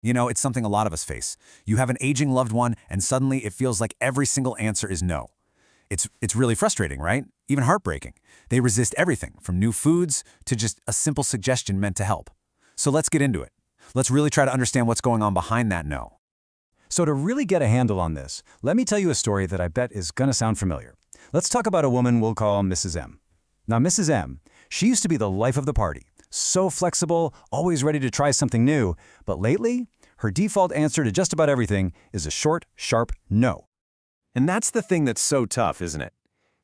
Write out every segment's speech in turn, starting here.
You know, it's something a lot of us face. You have an aging loved one, and suddenly it feels like every single answer is no. It's really frustrating, right? Even heartbreaking. They resist everything, from new foods to just a simple suggestion meant to help. So let's get into it. Let's really try to understand what's going on behind that no. So to really get a handle on this, let me tell you a story that I bet is gonna sound familiar. Let's talk about a woman we'll call Mrs. M. Now, Mrs. M, she used to be the life of the party. So flexible, always ready to try something new. But lately, her default answer to just about everything is a short, sharp no. And that's the thing that's so tough, isn't it?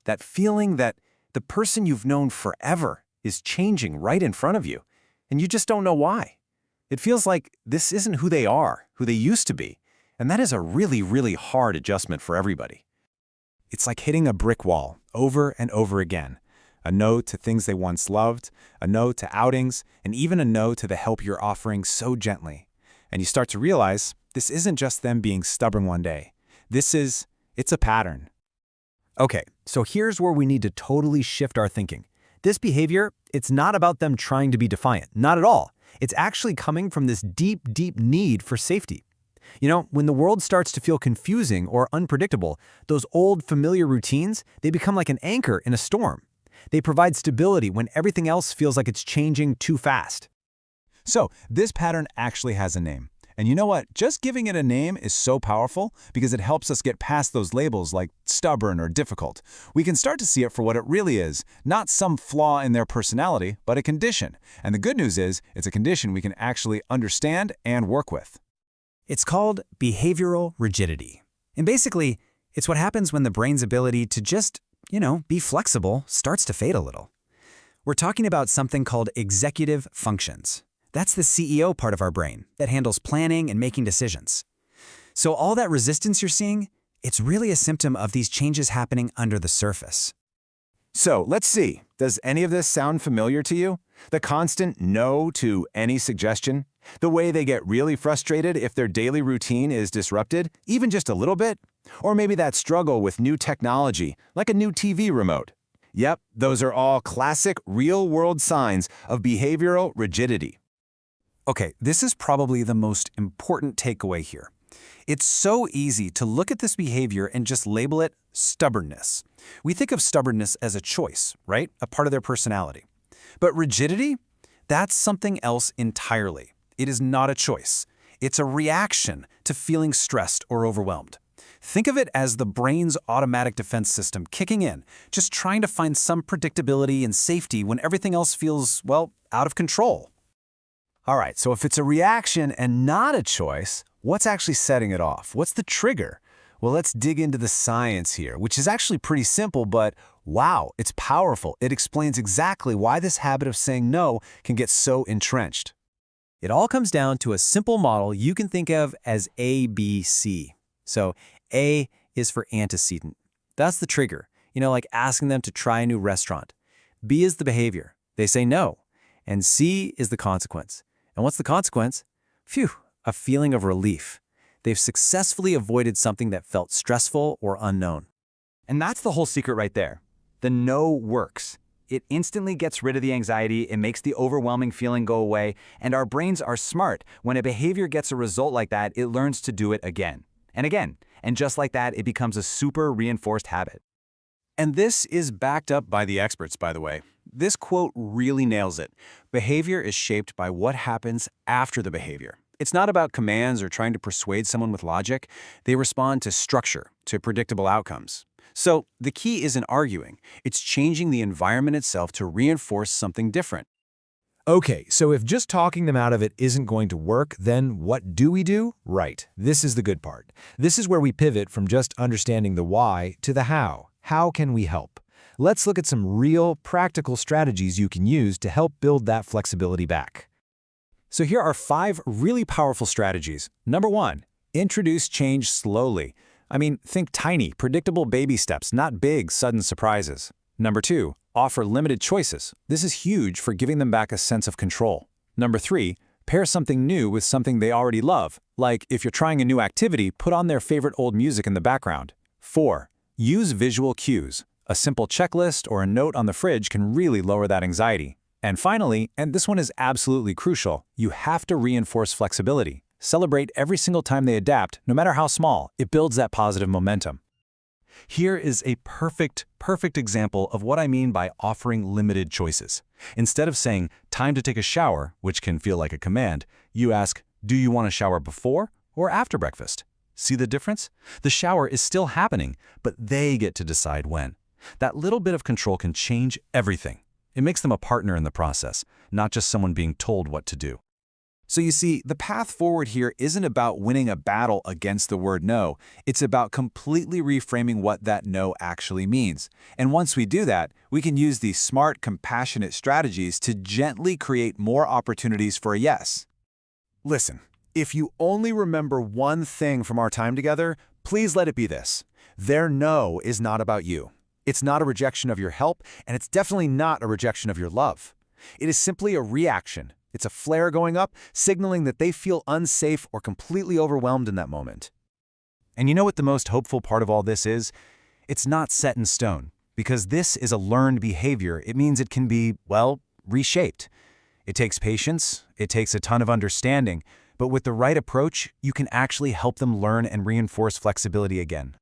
That feeling that the person you've known forever is changing right in front of you, and you just don't know why. It feels like this isn't who they are, who they used to be, and that is a really, really hard adjustment for everybody. It's like hitting a brick wall over and over again. A no to things they once loved, a no to outings, and even a no to the help you're offering so gently. And you start to realize this isn't just them being stubborn one day. It's a pattern. Okay, so here's where we need to totally shift our thinking. This behavior, it's not about them trying to be defiant, not at all. It's actually coming from this deep, deep need for safety. You know, when the world starts to feel confusing or unpredictable, those old familiar routines, they become like an anchor in a storm. They provide stability when everything else feels like it's changing too fast. So this pattern actually has a name. And you know what? Just giving it a name is so powerful because it helps us get past those labels like stubborn or difficult. We can start to see it for what it really is, not some flaw in their personality, but a condition. And the good news is, it's a condition we can actually understand and work with. It's called behavioral rigidity. And basically, it's what happens when the brain's ability to just, be flexible starts to fade a little. We're talking about something called executive functions. That's the CEO part of our brain that handles planning and making decisions. So all that resistance you're seeing, it's really a symptom of these changes happening under the surface. So let's see, does any of this sound familiar to you? The constant no to any suggestion? The way they get really frustrated if their daily routine is disrupted, even just a little bit? Or maybe that struggle with new technology, like a new TV remote. Yep, those are all classic real-world signs of behavioral rigidity. Okay, this is probably the most important takeaway here. It's so easy to look at this behavior and just label it stubbornness. We think of stubbornness as a choice, right? A part of their personality. But rigidity? That's something else entirely. It is not a choice. It's a reaction to feeling stressed or overwhelmed. Think of it as the brain's automatic defense system kicking in, just trying to find some predictability and safety when everything else feels, well, out of control. All right, so if it's a reaction and not a choice, what's actually setting it off? What's the trigger? Well, let's dig into the science here, which is actually pretty simple, but wow, it's powerful. It explains exactly why this habit of saying no can get so entrenched. It all comes down to a simple model you can think of as ABC. So A is for antecedent. That's the trigger, like asking them to try a new restaurant. B is the behavior. They say no. And C is the consequence. And what's the consequence? Phew, a feeling of relief. They've successfully avoided something that felt stressful or unknown. And that's the whole secret right there. The no works. It instantly gets rid of the anxiety, it makes the overwhelming feeling go away, and our brains are smart. When a behavior gets a result like that, it learns to do it again and again. And just like that, it becomes a super reinforced habit. And this is backed up by the experts, by the way. This quote really nails it. Behavior is shaped by what happens after the behavior. It's not about commands or trying to persuade someone with logic. They respond to structure, to predictable outcomes. So the key isn't arguing. It's changing the environment itself to reinforce something different. Okay, so if just talking them out of it isn't going to work, then what do we do? Right, this is the good part. This is where we pivot from just understanding the why to the how. How can we help? Let's look at some real, practical strategies you can use to help build that flexibility back. So here are 5 really powerful strategies. Number 1, introduce change slowly. Think tiny, predictable baby steps, not big, sudden surprises. Number 2, offer limited choices. This is huge for giving them back a sense of control. Number 3, pair something new with something they already love. Like if you're trying a new activity, put on their favorite old music in the background. 4, use visual cues. A simple checklist or a note on the fridge can really lower that anxiety. And finally, and this one is absolutely crucial, you have to reinforce flexibility. Celebrate every single time they adapt, no matter how small. It builds that positive momentum. Here is a perfect example of what I mean by offering limited choices. Instead of saying, time to take a shower, which can feel like a command, you ask, do you want to shower before or after breakfast? See the difference? The shower is still happening, but they get to decide when. That little bit of control can change everything. It makes them a partner in the process, not just someone being told what to do. So you see, the path forward here isn't about winning a battle against the word no. It's about completely reframing what that no actually means. And once we do that, we can use these smart, compassionate strategies to gently create more opportunities for a yes. Listen, if you only remember one thing from our time together, please let it be this. Their no is not about you. It's not a rejection of your help, and it's definitely not a rejection of your love. It is simply a reaction. It's a flare going up, signaling that they feel unsafe or completely overwhelmed in that moment. And you know what the most hopeful part of all this is? It's not set in stone. Because this is a learned behavior, it means it can be, well, reshaped. It takes patience, it takes a ton of understanding, but with the right approach, you can actually help them learn and reinforce flexibility again.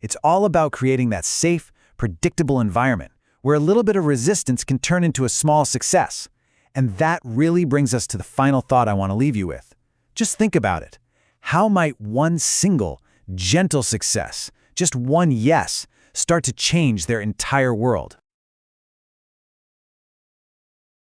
It's all about creating that safe, predictable environment where a little bit of resistance can turn into a small success. And that really brings us to the final thought I want to leave you with. Just think about it. How might one single, gentle success, just one yes, start to change their entire world?